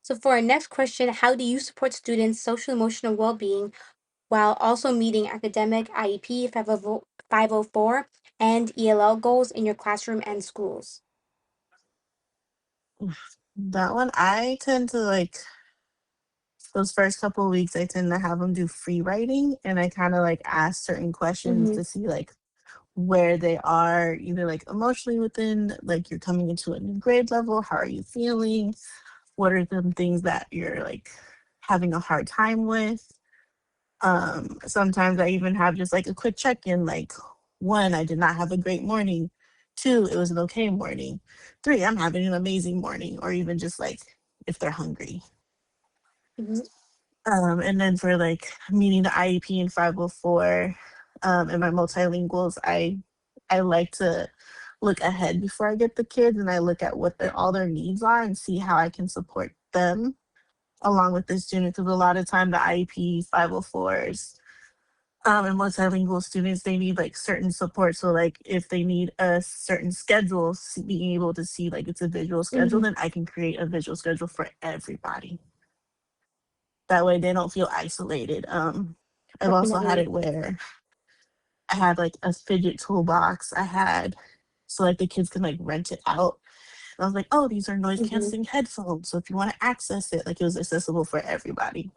S1: So for our next question, how do you support students' social emotional well-being while also meeting academic IEP 504 and ELL goals in your classroom and schools?
S4: That one I tend to like those first couple of weeks I tend to have them do free writing and I kind of like ask certain questions
S1: Mm-hmm.
S4: to see like where they are either like emotionally within like you're coming into a new grade level, how are you feeling, what are some things that you're like having a hard time with. Sometimes I even have just like a quick check-in like one, I did not have a great morning, two, it was an okay morning, three, I'm having an amazing morning, or even just like if they're hungry.
S1: Mm-hmm.
S4: And then for like meeting the IEP in 504 and my multilinguals, I like to look ahead before I get the kids and I look at what all their needs are and see how I can support them along with the students. Because a lot of time the IEP 504s and multilingual students, they need like certain support. So like if they need a certain schedule, being able to see like it's a visual schedule,
S1: Mm-hmm.
S4: then I can create a visual schedule for everybody. That way they don't feel isolated. I've also had
S1: Definitely.
S4: it where I had like a fidget toolbox. I had so like the kids can like rent it out. And I was like, oh, these are noise
S1: Mm-hmm.
S4: canceling headphones. So if you want to access it, like it was accessible for everybody.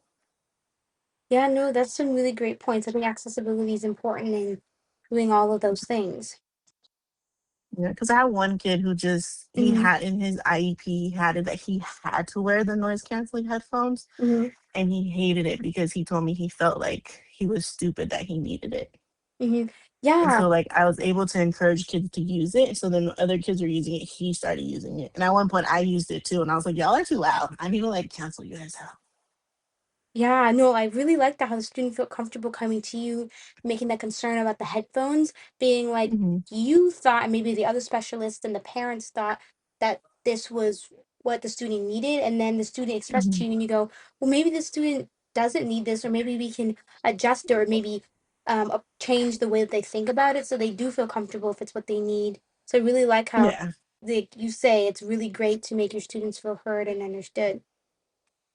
S1: Yeah, no, that's some really great points. I think accessibility is important in doing all of those things.
S4: Yeah, because I had one kid who just he
S1: Mm-hmm.
S4: had in his IEP he had it that he had to wear the noise canceling headphones
S1: Mm-hmm.
S4: and he hated it because he told me he felt like he was stupid that he needed it.
S1: Mm-hmm.
S4: And
S1: Yeah.
S4: so like I was able to encourage kids to use it. So then when other kids were using it, he started using it. And at one point I used it too. And I was like, y'all are too loud. I need to like cancel you guys out.
S1: Yeah, no, I really like that how the student felt comfortable coming to you, making that concern about the headphones, being like
S4: Hmm.
S1: you thought, and maybe the other specialists and the parents thought that this was what the student needed, and then the student expressed
S4: Hmm.
S1: to you, and you go, well, maybe the student doesn't need this, or maybe we can adjust it, or maybe change the way that they think about it, so they do feel comfortable if it's what they need. So I really like how,
S4: Yeah.
S1: like you say, it's really great to make your students feel heard and understood.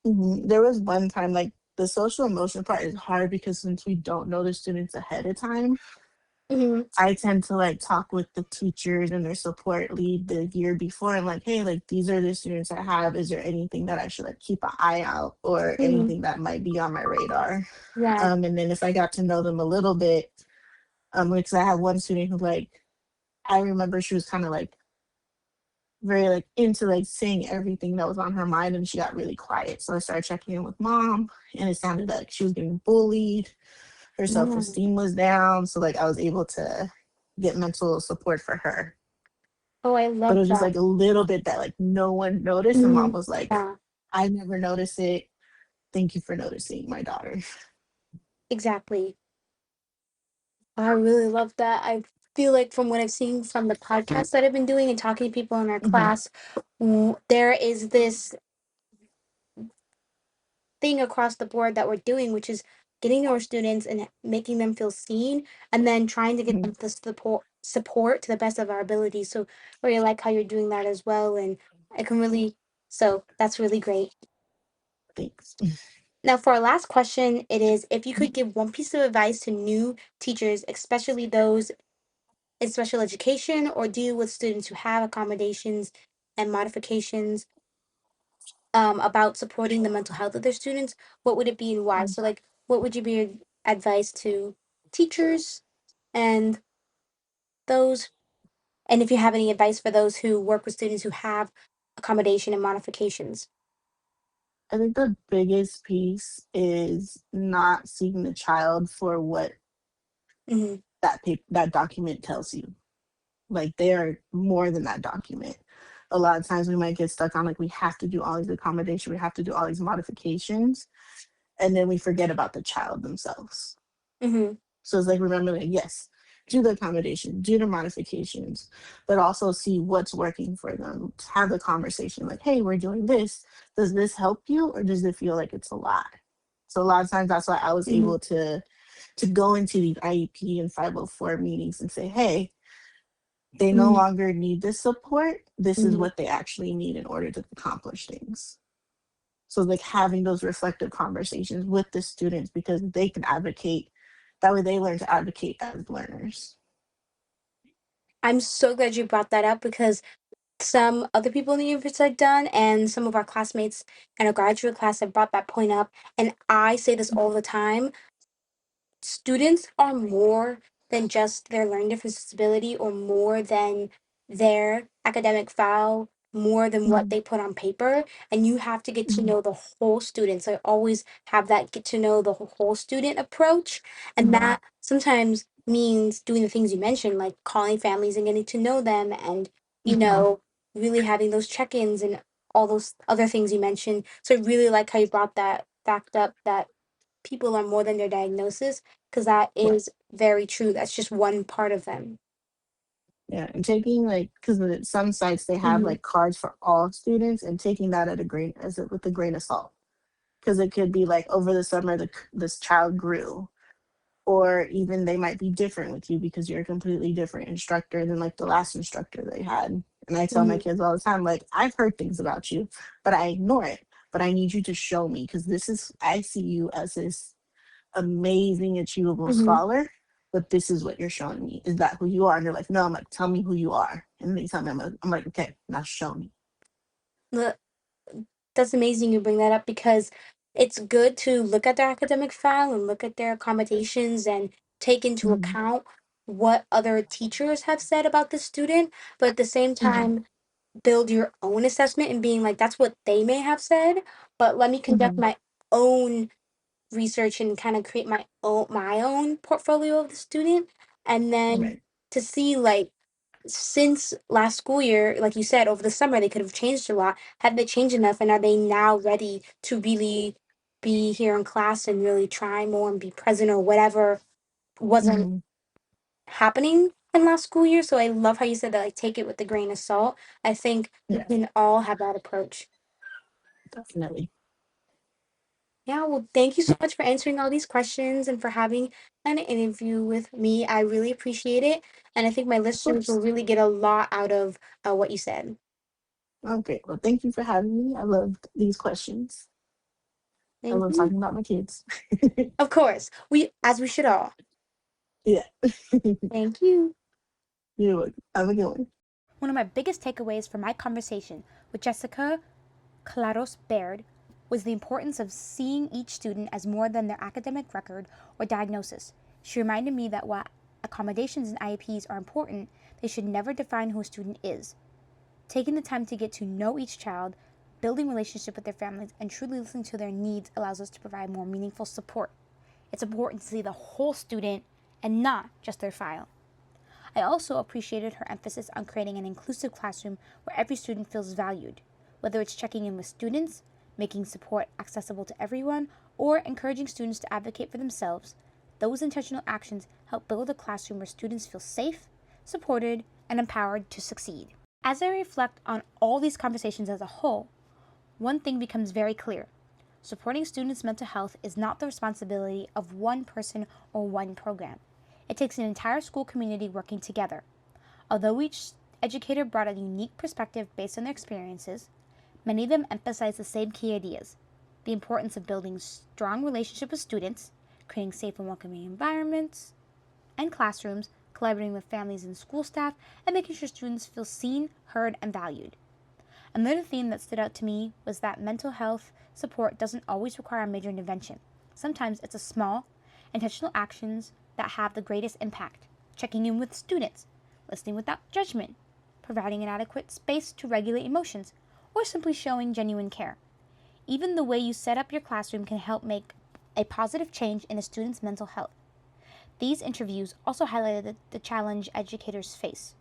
S4: There was one time like the social emotion part is hard because since we don't know the students ahead of time,
S1: Mm-hmm.
S4: I tend to like talk with the teachers and their support lead the year before and like, hey, like these are the students I have. Is there anything that I should like keep an eye out or
S1: Mm-hmm.
S4: anything that might be on my radar?
S1: Yeah.
S4: And then if I got to know them a little bit, because I have one student who like I remember she was kind of like very like into like saying everything that was on her mind, and she got really quiet. So I started checking in with mom, and it sounded like she was getting bullied. Her
S1: Mm.
S4: self-esteem was down. So like I was able to get mental support for her.
S1: Oh, I
S4: But it
S1: love
S4: was just
S1: that.
S4: like a little bit that like no one noticed. And mom
S1: Mhm.
S4: was like,
S1: Yeah,
S4: I never noticed it. Thank you for noticing my daughter.
S1: exactly. I really love that. I feel like from what I've seen from the podcast that I've been doing and talking to people in our
S4: Mhm,
S1: class, there is this thing across the board that we're doing, which is getting our students and making them feel seen, and then trying to get
S4: mhm.
S1: them the support to the best of our ability. So, really like how you're doing that as well, and I can really so that's really great.
S4: Thanks.
S1: Now, for our last question, it is if you could give one piece of advice to new teachers, especially those in special education or deal with students who have accommodations and modifications, about supporting the mental health of their students, what would it be and why? So, like, what would you be your advice to teachers and those, and if you have any advice for those who work with students who have accommodation and modifications?
S4: I think the biggest piece is not seeing the child for what
S1: Mm-hmm.
S4: that document tells you. Like they are more than that document. A lot of times we might get stuck on like we have to do all these accommodations, we have to do all these modifications, and then we forget about the child themselves.
S1: Mm-hmm.
S4: So it's like remember that yes, do the accommodation, do the modifications, but also see what's working for them. Have the conversation like, hey, we're doing this. Does this help you or does it feel like it's a lot? So a lot of times that's why I was
S1: Mm-hmm.
S4: able to go into these IEP and 504 meetings and say, hey, they no longer need this support. This is
S1: Mm-hmm.
S4: what they actually need in order to accomplish things. So like having those reflective conversations with the students because they can advocate. That way they learn to advocate as learners.
S1: I'm so glad you brought that up because some other people in the universe had done, and some of our classmates and our graduate class have brought that point up. And I say this all the time, students are more than just their learning difference disability or more than their academic file, more than what
S4: Mhm,
S1: they put on paper. And you have to get to
S4: mhm,
S1: know the whole student. So I always have that get to know the whole student approach. And
S4: mhm,
S1: that sometimes means doing the things you mentioned, like calling families and getting to know them and,
S4: mhm.
S1: really having those check ins and all those other things you mentioned. So I really like how you brought that fact up that people are more than their diagnosis because that
S4: Yeah,
S1: is very true. That's just one part of them.
S4: yeah, and taking like because some sites they have
S1: Hmm.
S4: like cards for all students and taking that at a grain as a, with a grain of salt because it could be like over the summer this child grew or even they might be different with you because you're a completely different instructor than like the last instructor they had. And I tell my
S1: Hmm.
S4: kids all the time, like, I've heard things about you, but I ignore it. But I need you to show me because I see you as this amazing, achievable
S1: Hmm.
S4: scholar, but this is what you're showing me. Is that who you are? And they're like, no, I'm like, tell me who you are. And they tell me, I'm like, okay, now show me.
S1: That's amazing you bring that up because it's good to look at their academic file and look at their accommodations and take into
S4: Mhm,
S1: account what other teachers have said about the student, but at the same
S4: mhm,
S1: time, build your own assessment and being like, that's what they may have said, but let me conduct
S4: mhm.
S1: my own research and kind of create my own portfolio of the student, and then
S4: Right.
S1: to see like since last school year, like you said, over the summer they could have changed a lot. Have they changed enough, and are they now ready to really be here in class and really try more and be present or whatever wasn't
S4: Mhm.
S1: happening in last school year? So I love how you said that, like take it with a grain of salt. I think we
S4: Yeah,
S1: can all have that approach.
S4: definitely.
S1: Yeah, well, thank you so much for answering all these questions and for having an interview with me. I really appreciate it. And I think my
S4: Of
S1: listeners will
S4: course.
S1: really get a lot out of what you said.
S4: Okay. Well, thank you for having me. I loved these questions. I
S1: Thank
S4: love
S1: you.
S4: talking about my kids.
S1: Of course, as we should all.
S4: Yeah.
S1: Thank you.
S4: You're welcome. Have a good one.
S1: One of my biggest takeaways from my conversation with Jessica Claros Baird was the importance of seeing each student as more than their academic record or diagnosis. She reminded me that while accommodations and IEPs are important, they should never define who a student is. Taking the time to get to know each child, building relationship with their families, and truly listening to their needs allows us to provide more meaningful support. It's important to see the whole student and not just their file. I also appreciated her emphasis on creating an inclusive classroom where every student feels valued, whether it's checking in with students, making support accessible to everyone, or encouraging students to advocate for themselves. Those intentional actions help build a classroom where students feel safe, supported, and empowered to succeed. As I reflect on all these conversations as a whole, one thing becomes very clear. Supporting students' mental health is not the responsibility of one person or one program. It takes an entire school community working together. Although each educator brought a unique perspective based on their experiences, many of them emphasize the same key ideas: the importance of building strong relationships with students, creating safe and welcoming environments and classrooms, collaborating with families and school staff, and making sure students feel seen, heard, and valued. Another theme that stood out to me was that mental health support doesn't always require a major intervention. Sometimes it's a small, intentional actions that have the greatest impact: checking in with students, listening without judgment, providing an adequate space to regulate emotions, or simply showing genuine care. Even the way you set up your classroom can help make a positive change in a student's mental health. These interviews also highlighted the challenge educators face,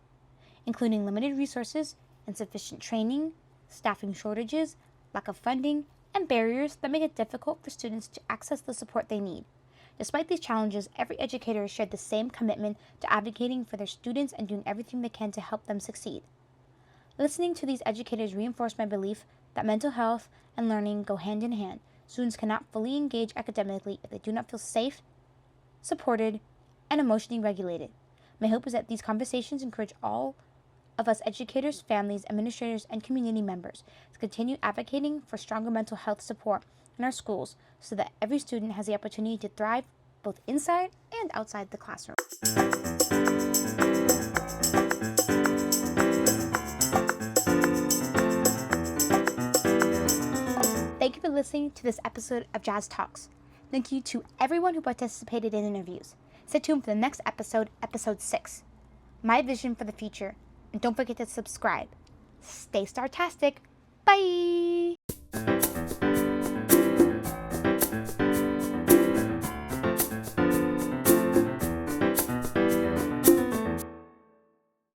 S1: including limited resources, insufficient training, staffing shortages, lack of funding, and barriers that make it difficult for students to access the support they need. Despite these challenges, every educator shared the same commitment to advocating for their students and doing everything they can to help them succeed. Listening to these educators reinforced my belief that mental health and learning go hand in hand. Students cannot fully engage academically if they do not feel safe, supported, and emotionally regulated. My hope is that these conversations encourage all of us educators, families, administrators, and community members to continue advocating for stronger mental health support in our schools so that every student has the opportunity to thrive both inside and outside the classroom. Thank you for listening to this episode of Jazz Talks. Thank you to everyone who participated in interviews. Stay tuned for the next episode, episode 6, My Vision for the Future. And don't forget to subscribe. Stay Startastic. Bye!